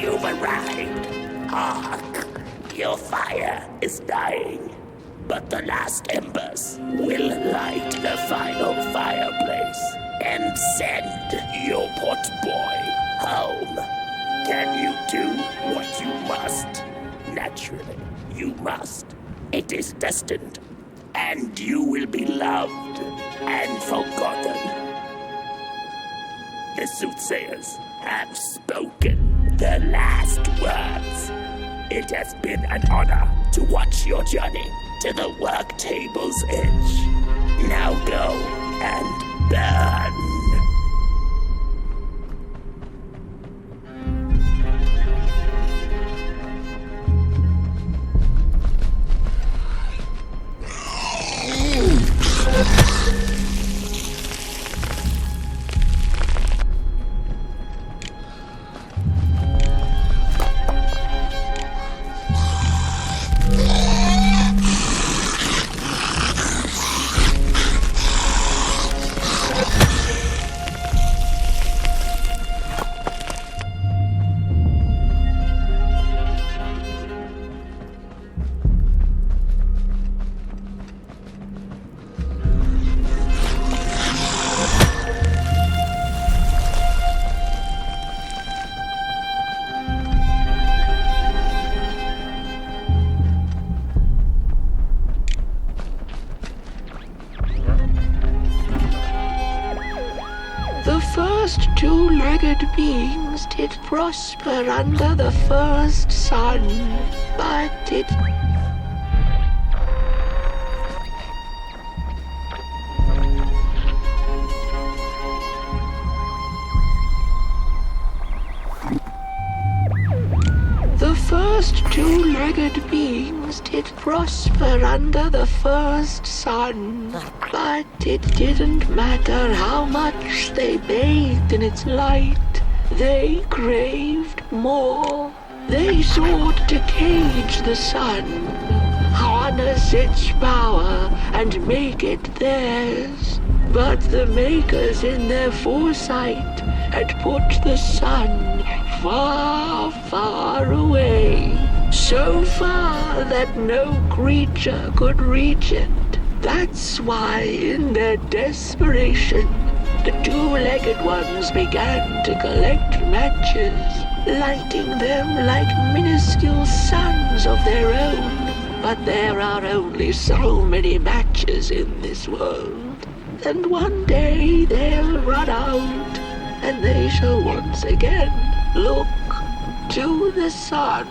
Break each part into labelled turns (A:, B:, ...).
A: You've arrived. Hark! Your fire is dying, but the last embers will light the final fireplace and send your pot boy home. Can you do what you must? Naturally, you must. It is destined, and you will be loved and forgotten. The soothsayers have spoken the last words. It has been an honor to watch your journey to the work table's edge. Now go and burn.
B: The first two-legged beings did prosper under the first sun, but it... The first two-legged beings did prosper under the first sun, but it didn't matter how much they bathed in its light. They craved more. They sought to cage the sun, harness its power, and make it theirs. But the makers in their foresight had put the sun far, far away, so far that no creature could reach it. That's why, in their desperation, the two-legged ones began to collect matches, lighting them like minuscule suns of their own. But there are only so many matches in this world, and one day they'll run out, and they shall once again look to the sun.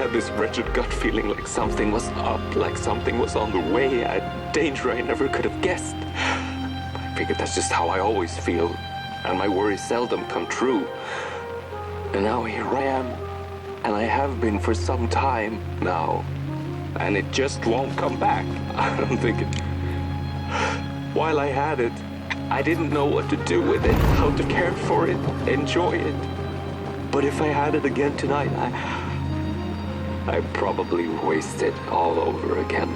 C: had this wretched gut feeling like something was up, like something was on the way, a danger I never could have guessed. I figured that's just how I always feel, and my worries seldom come true. And now here I am, and I have been for some time now, and it just won't come back. I'm thinking, while I had it, I didn't know what to do with it, how to care for it, enjoy it. But if I had it again tonight, I'd probably waste it all over again.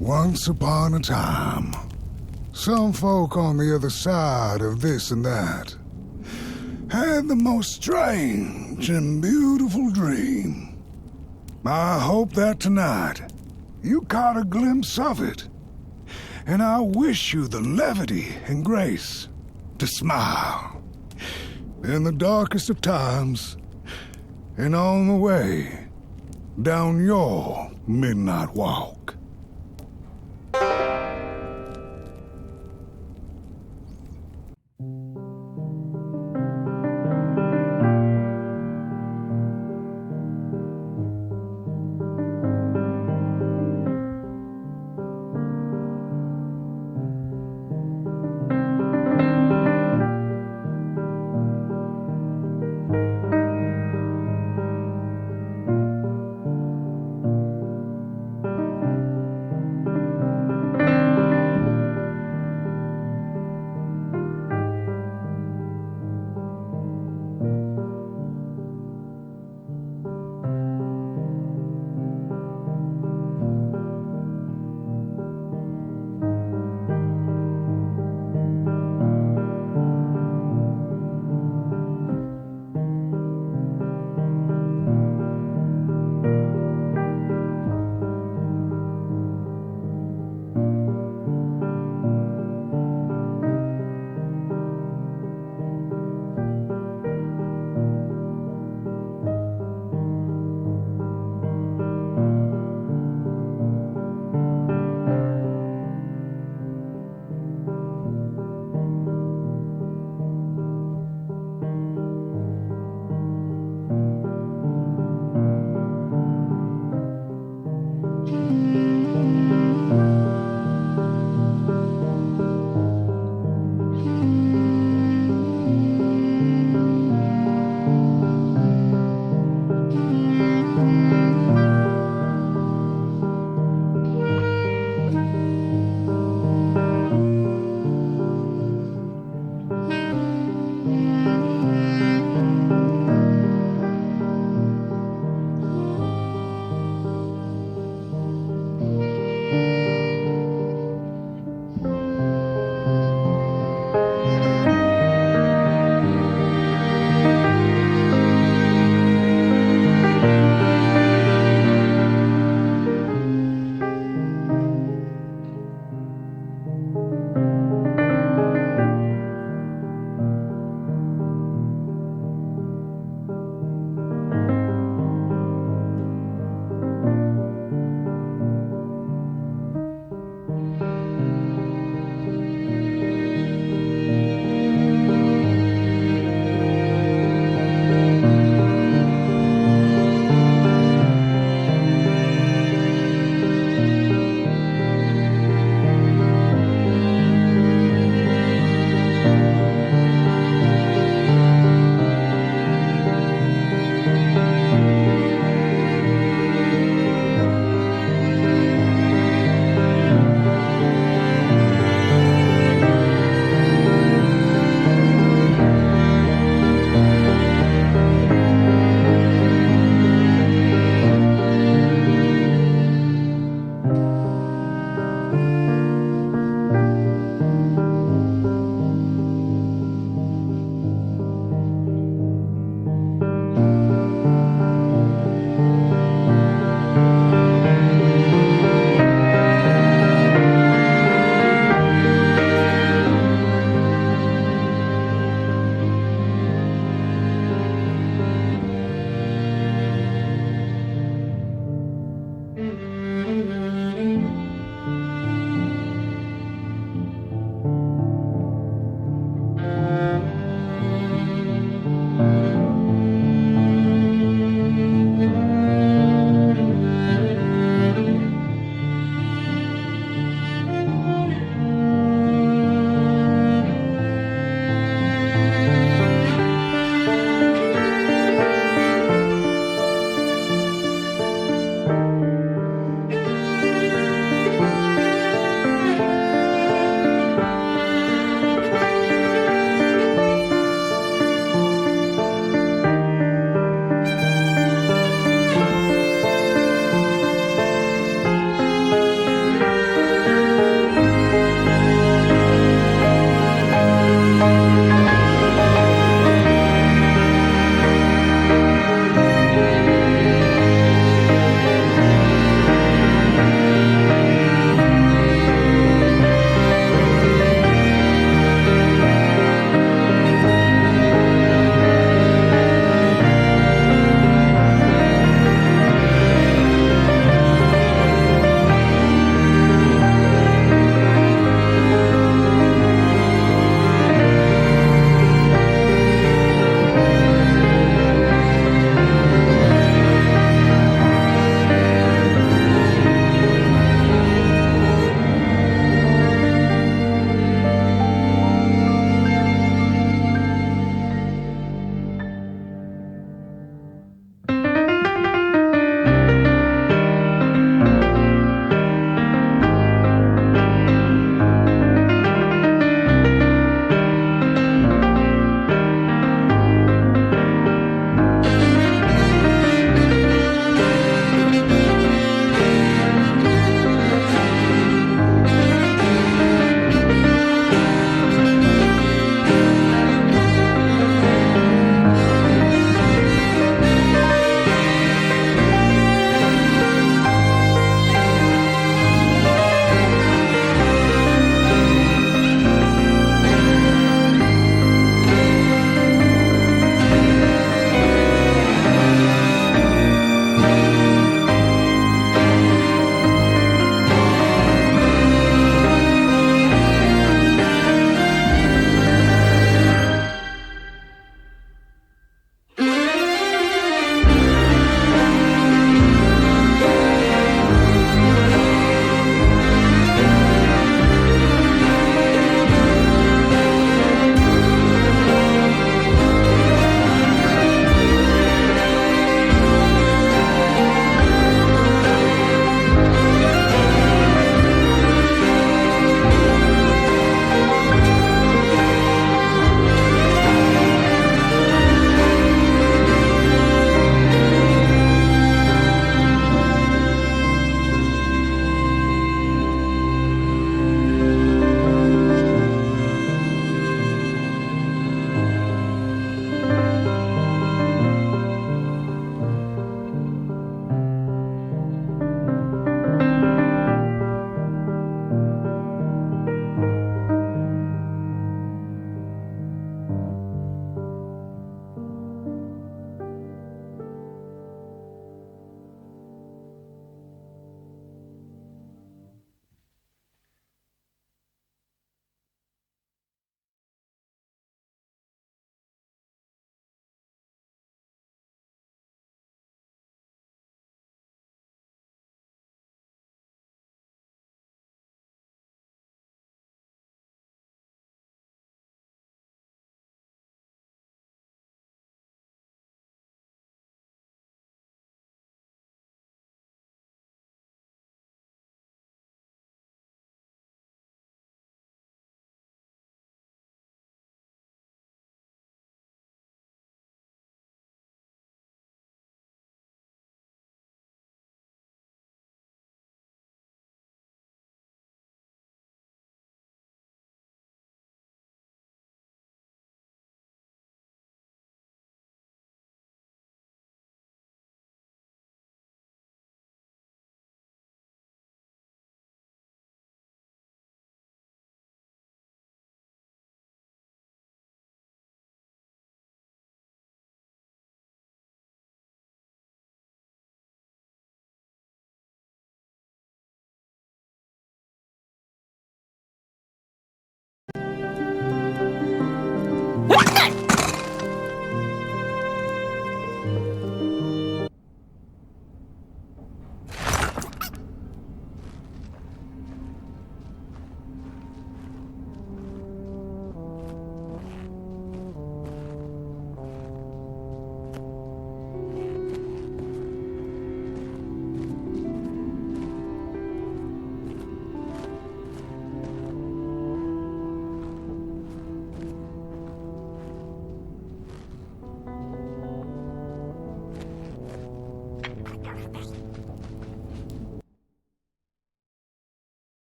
D: Once upon a time, some folk on the other side of this and that had the most strange and beautiful dream. I hope that tonight you caught a glimpse of it, and I wish you the levity and grace to smile in the darkest of times and on the way down your midnight walk.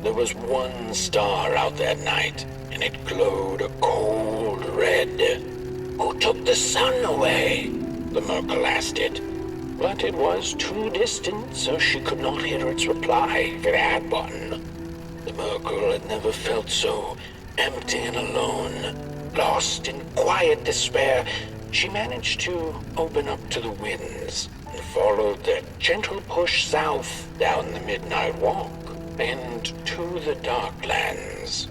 E: There was one star out that night, and it glowed a cold red. Who took the sun away? The Merkle asked it. But it was too distant, so she could not hear its reply if it had one. The Merkle had never felt so empty and alone. Lost in quiet despair, she managed to open up to the winds and followed their gentle push south down the midnight walk and to the dark lands.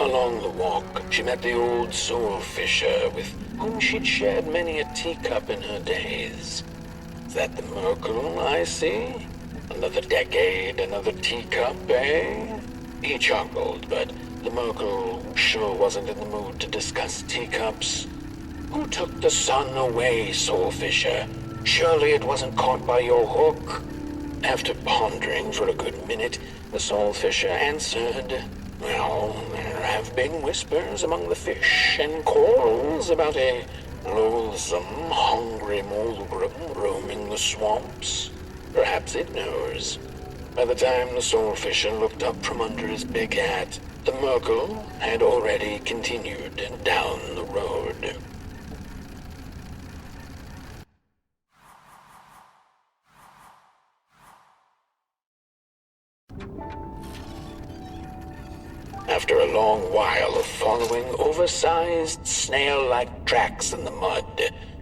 E: Along the walk, she met the old soul fisher with whom she'd shared many a teacup in her days. Is that the Merkle I see? Another decade, another teacup, eh? He chuckled, but the Merkle sure wasn't in the mood to discuss teacups. Who took the sun away, soul fisher? Surely it wasn't caught by your hook. After pondering for a good minute, the soul fisher answered, well, there have been whispers among the fish and corals about a loathsome, hungry Mulgrim roaming the swamps. Perhaps it knows. By the time the soul fisher looked up from under his big hat, the Merkle had already continued down the road. After a long while of following oversized snail-like tracks in the mud,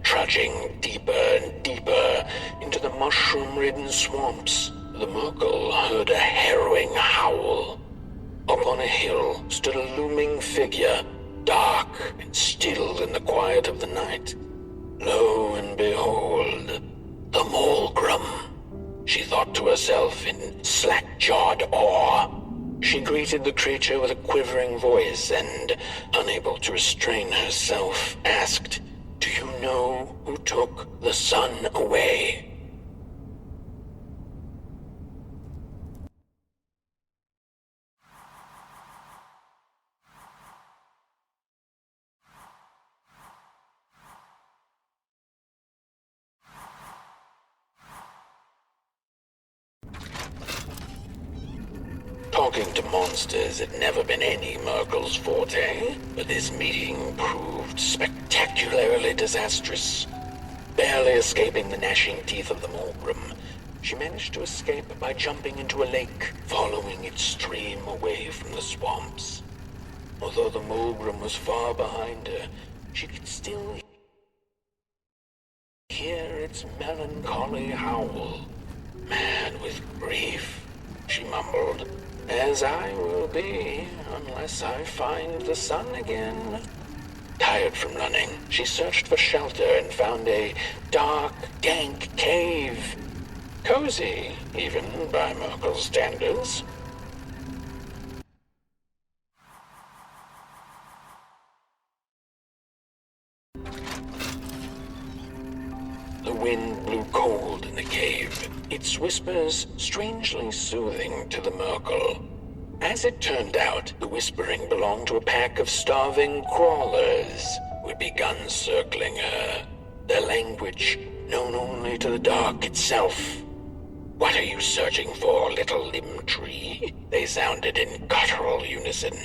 E: trudging deeper and deeper into the mushroom-ridden swamps, the Merkle heard a harrowing howl. Up on a hill stood a looming figure, dark and still in the quiet of the night. Lo and behold, the Mulgrim, she thought to herself in slack-jawed awe. She greeted the creature with a quivering voice and, unable to restrain herself, asked, "Do you know who took the sun away?" Talking to monsters had never been any Merkle's forte, but this meeting proved spectacularly disastrous. Barely escaping the gnashing teeth of the Mulgrim, she managed to escape by jumping into a lake, following its stream away from the swamps. Although the Mulgrim was far behind her, she could still hear its melancholy howl. Mad with grief, she mumbled, "As I will be, unless I find the sun again." Tired from running, she searched for shelter and found a dark, dank cave. Cozy, even by Merkle's standards. The wind blew cold in the cave, its whispers strangely soothing to the Merkle. As it turned out, the whispering belonged to a pack of starving crawlers who had begun circling her, their language known only to the dark itself. "What are you searching for, little limb tree?" they sounded in guttural unison.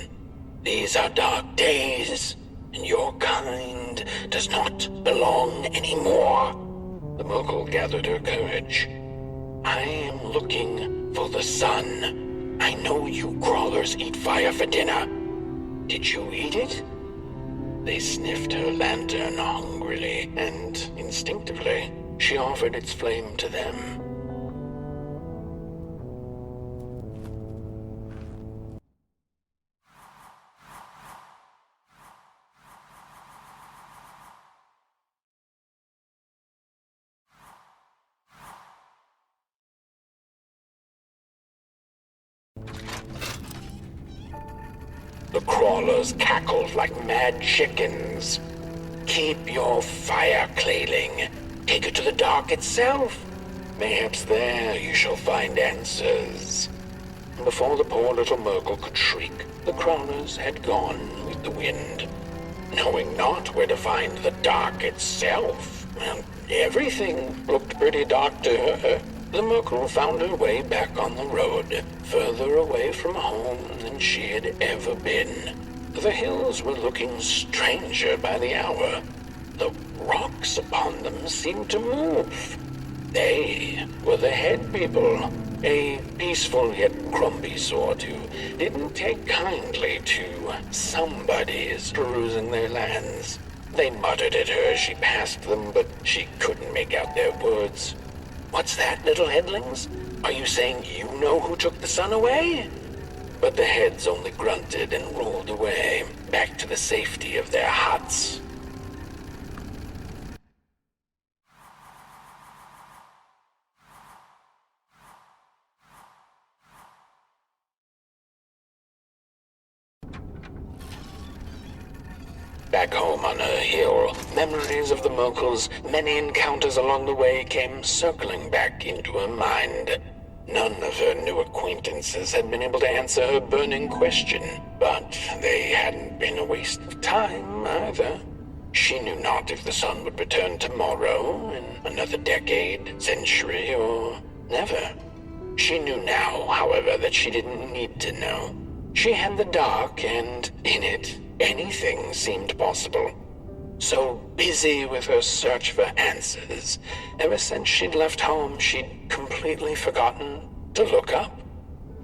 E: "These are dark days, and your kind does not belong anymore." The Merkle gathered her courage. "I am looking for the sun. I know you crawlers eat fire for dinner. Did you eat it?" They sniffed her lantern hungrily, and instinctively, she offered its flame to them. The crawlers cackled like mad chickens. "Keep your fire, Clayling. Take it to the dark itself. Mayhaps there you shall find answers." Before the poor little Merkel could shriek, the Kroners had gone with the wind. Knowing not where to find the dark itself, well, everything looked pretty dark to her. The Merkel found her way back on the road, further away from home than she had ever been. The hills were looking stranger by the hour. The rocks upon them seemed to move. They were the head people, a peaceful yet grumpy sort who didn't take kindly to somebody's perusing their lands. They muttered at her as she passed them, but she couldn't make out their words. "What's that, little headlings? Are you saying you know who took the sun away?" But the heads only grunted and rolled away, back to the safety of their huts. Back home on her hill, memories of the Merkel's many encounters along the way came circling back into her mind. None of her new acquaintances had been able to answer her burning question, but they hadn't been a waste of time either. She knew not if the sun would return tomorrow, in another decade, century, or never. She knew now, however, that she didn't need to know. She had the dark, and in it, anything seemed possible. So busy with her search for answers, ever since she'd left home, she'd completely forgotten to look up.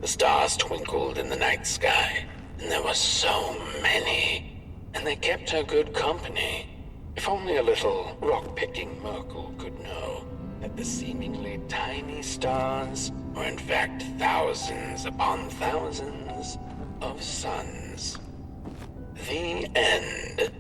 E: The stars twinkled in the night sky, and there were so many, and they kept her good company. If only a little rock-picking Merkel could know that the seemingly tiny stars were in fact thousands upon thousands of suns. The end.